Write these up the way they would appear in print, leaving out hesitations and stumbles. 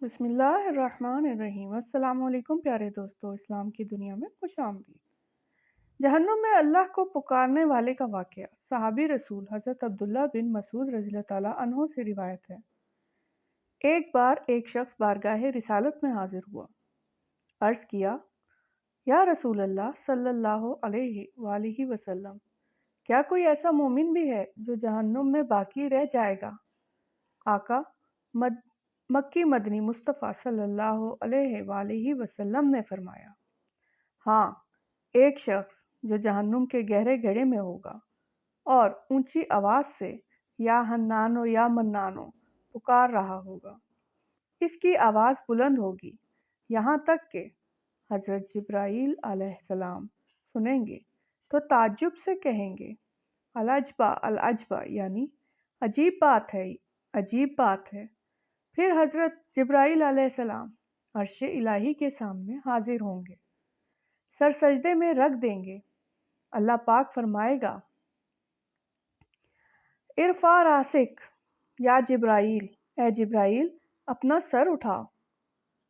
بسم اللہ الرحمن الرحیم۔ السلام علیکم پیارے دوستو، اسلام کی دنیا میں خوش آمدید۔ جہنم میں اللہ کو پکارنے والے کا واقعہ صحابی رسول حضرت عبداللہ بن مسعود رضی اللہ تعالیٰ عنہ سے روایت ہے۔ ایک بار ایک شخص بارگاہ رسالت میں حاضر ہوا۔ عرض کیا، یا رسول اللہ صلی اللہ علیہ وآلہ وسلم، کیا کوئی ایسا مومن بھی ہے جو جہنم میں باقی رہ جائے گا؟ آقا مکی مدنی مصطفیٰ صلی اللہ علیہ وآلہ وسلم نے فرمایا، ہاں، ایک شخص جو جہنم کے گہرے گڑھے میں ہوگا اور اونچی آواز سے یا حنانو یا منانو پکار رہا ہوگا۔ اس کی آواز بلند ہوگی یہاں تک کہ حضرت جبرائیل علیہ السلام سنیں گے تو تعجب سے کہیں گے، العجبہ العجبہ، یعنی عجیب بات ہے، عجیب بات ہے۔ پھر حضرت جبرائیل علیہ السلام عرش الہی کے سامنے حاضر ہوں گے، سر سجدے میں رکھ دیں گے۔ اللہ پاک فرمائے گا، ارفع راسک یا جبرائیل، اے جبرائیل اپنا سر اٹھاؤ۔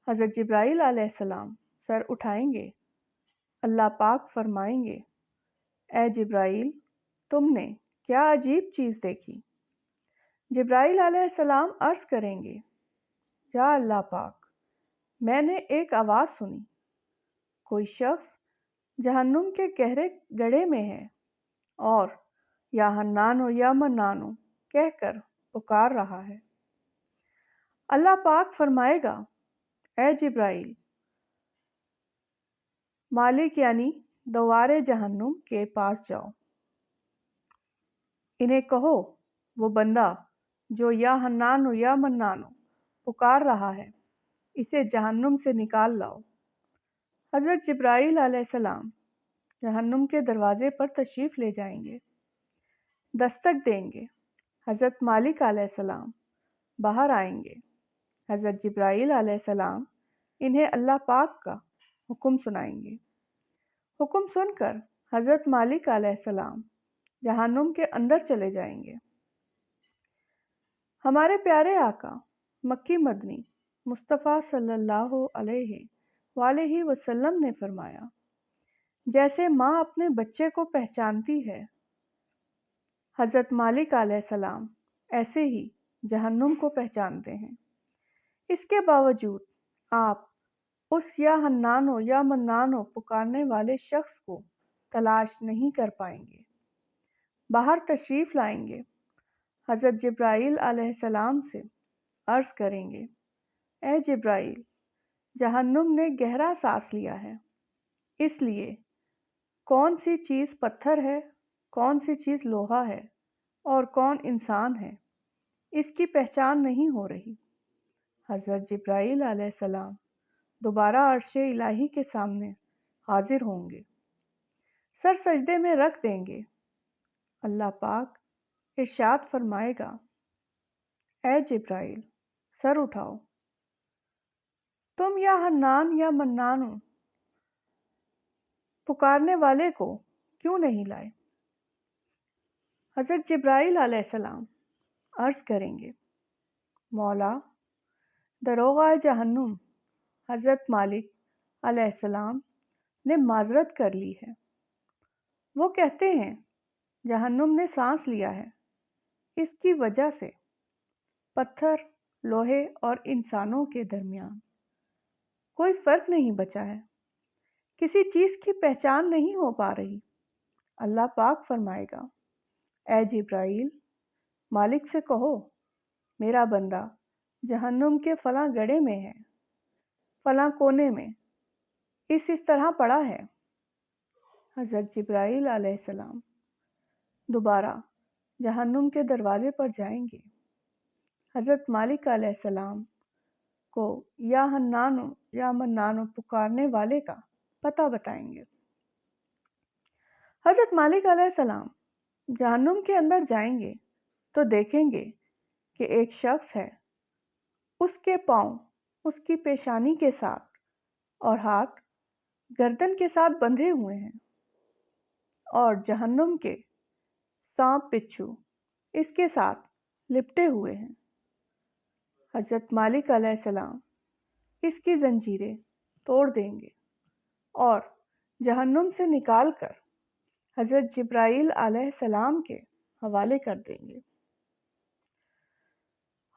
حضرت جبرائیل علیہ السلام سر اٹھائیں گے۔ اللہ پاک فرمائیں گے، اے جبرائیل تم نے کیا عجیب چیز دیکھی؟ جبرائیل علیہ السلام عرض کریں گے، یا اللہ پاک، میں نے ایک آواز سنی، کوئی شخص جہنم کے گہرے گڑھے میں ہے اور یا حنانو یا منانو کہہ کر پکار رہا ہے۔ اللہ پاک فرمائے گا، اے جبرائیل، مالک یعنی دوار جہنم کے پاس جاؤ، انہیں کہو وہ بندہ جو یا حنانو یا منانو پکار رہا ہے اسے جہنم سے نکال لاؤ۔ حضرت جبرائیل علیہ السلام جہنم کے دروازے پر تشریف لے جائیں گے، دستک دیں گے۔ حضرت مالک علیہ السلام باہر آئیں گے۔ حضرت جبرائیل علیہ السلام انہیں اللہ پاک کا حکم سنائیں گے۔ حکم سن کر حضرت مالک علیہ السلام جہنم کے اندر چلے جائیں گے۔ ہمارے پیارے آقا مکی مدنی مصطفیٰ صلی اللہ علیہ وآلہ وسلم نے فرمایا، جیسے ماں اپنے بچے کو پہچانتی ہے، حضرت مالک علیہ السلام ایسے ہی جہنم کو پہچانتے ہیں۔ اس کے باوجود آپ اس یا حنانو یا منانو پکارنے والے شخص کو تلاش نہیں کر پائیں گے۔ باہر تشریف لائیں گے، حضرت جبرائیل علیہ السلام سے عرض کریں گے، اے جبرائیل، جہنم نے گہرا سانس لیا ہے، اس لیے کون سی چیز پتھر ہے، کون سی چیز لوہا ہے اور کون انسان ہے، اس کی پہچان نہیں ہو رہی۔ حضرت جبرائیل علیہ السلام دوبارہ عرش الہی کے سامنے حاضر ہوں گے، سر سجدے میں رکھ دیں گے۔ اللہ پاک ارشاد فرمائے گا، اے جبرائیل سر اٹھاؤ، تم یا حنان یا منانو پکارنے والے کو کیوں نہیں لائے؟ حضرت جبرائیل علیہ السلام عرض کریں گے، مولا، داروغہ جہنم حضرت مالک علیہ السلام نے معذرت کر لی ہے۔ وہ کہتے ہیں جہنم نے سانس لیا ہے، اس کی وجہ سے پتھر، لوہے اور انسانوں کے درمیان کوئی فرق نہیں بچا ہے، کسی چیز کی پہچان نہیں ہو پا رہی۔ اللہ پاک فرمائے گا، اے جبرائیل، مالک سے کہو میرا بندہ جہنم کے فلاں گڑھے میں ہے، فلاں کونے میں، اس طرح پڑا ہے۔ حضرت جبرائیل علیہ السلام دوبارہ جہنم کے دروازے پر جائیں گے، حضرت مالک علیہ السلام کو یا حنانو یا منانو پکارنے والے کا پتہ بتائیں گے۔ حضرت مالک علیہ السلام جہنم کے اندر جائیں گے تو دیکھیں گے کہ ایک شخص ہے، اس کے پاؤں اس کی پیشانی کے ساتھ اور ہاتھ گردن کے ساتھ بندھے ہوئے ہیں اور جہنم کے سانپ بچھو اس کے ساتھ لپٹے ہوئے ہیں۔ حضرت مالک علیہ السلام اس کی زنجیریں توڑ دیں گے اور جہنم سے نکال کر حضرت جبرائیل علیہ السلام کے حوالے کر دیں گے۔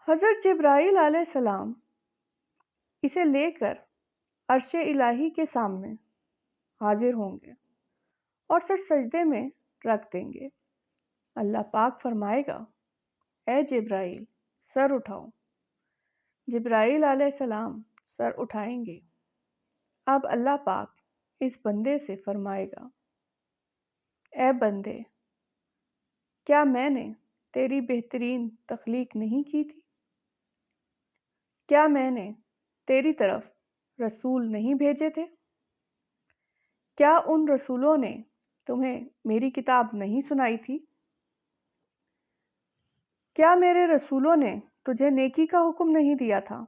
حضرت جبرائیل علیہ السلام اسے لے کر عرش الہی کے سامنے حاضر ہوں گے اور سر سجدے میں رکھ دیں گے۔ اللہ پاک فرمائے گا، اے جبرائیل سر اٹھاؤ۔ جبرائیل علیہ السلام سر اٹھائیں گے۔ اب اللہ پاک اس بندے سے فرمائے گا، اے بندے، کیا میں نے تیری بہترین تخلیق نہیں کی تھی؟ کیا میں نے تیری طرف رسول نہیں بھیجے تھے؟ کیا ان رسولوں نے تمہیں میری کتاب نہیں سنائی تھی؟ کیا میرے رسولوں نے تجھے نیکی کا حکم نہیں دیا تھا؟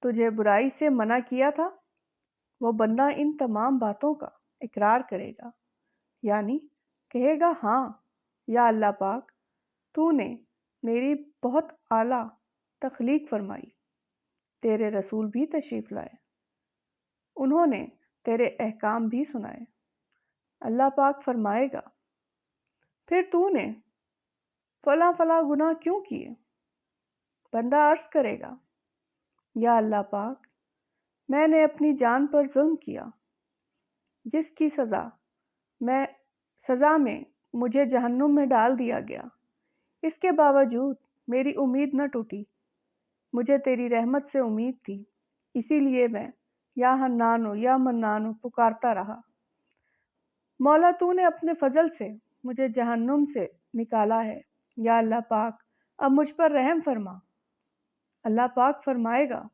تجھے برائی سے منع کیا تھا؟ وہ بندہ ان تمام باتوں کا اقرار کرے گا، یعنی کہے گا، ہاں یا اللہ پاک، تو نے میری بہت اعلیٰ تخلیق فرمائی، تیرے رسول بھی تشریف لائے، انہوں نے تیرے احکام بھی سنائے۔ اللہ پاک فرمائے گا، پھر تو نے فلاں فلاں گناہ کیوں کیے؟ بندہ عرض کرے گا، یا اللہ پاک، میں نے اپنی جان پر ظلم کیا، جس کی سزا میں مجھے جہنم میں ڈال دیا گیا۔ اس کے باوجود میری امید نہ ٹوٹی، مجھے تیری رحمت سے امید تھی، اسی لیے میں یا حنانو یا منانو پکارتا رہا۔ مولا، تو نے اپنے فضل سے مجھے جہنم سے نکالا ہے، یا اللہ پاک اب مجھ پر رحم فرما۔ اللہ پاک فرمائے گا،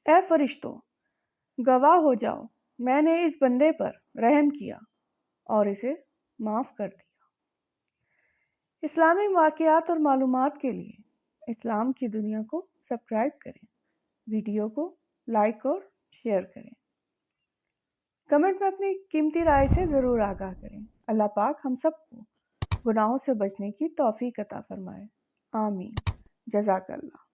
اے فرشتوں، گواہ ہو جاؤ، میں نے اس بندے پر رحم کیا اور اسے معاف کر دیا۔ اسلامی واقعات اور معلومات کے لیے اسلام کی دنیا کو سبسکرائب کریں، ویڈیو کو لائک اور شیئر کریں، کمنٹ میں اپنی قیمتی رائے سے ضرور آگاہ کریں۔ اللہ پاک ہم سب کو گناہوں سے بچنے کی توفیق عطا فرمائے، آمین۔ جزاک اللہ۔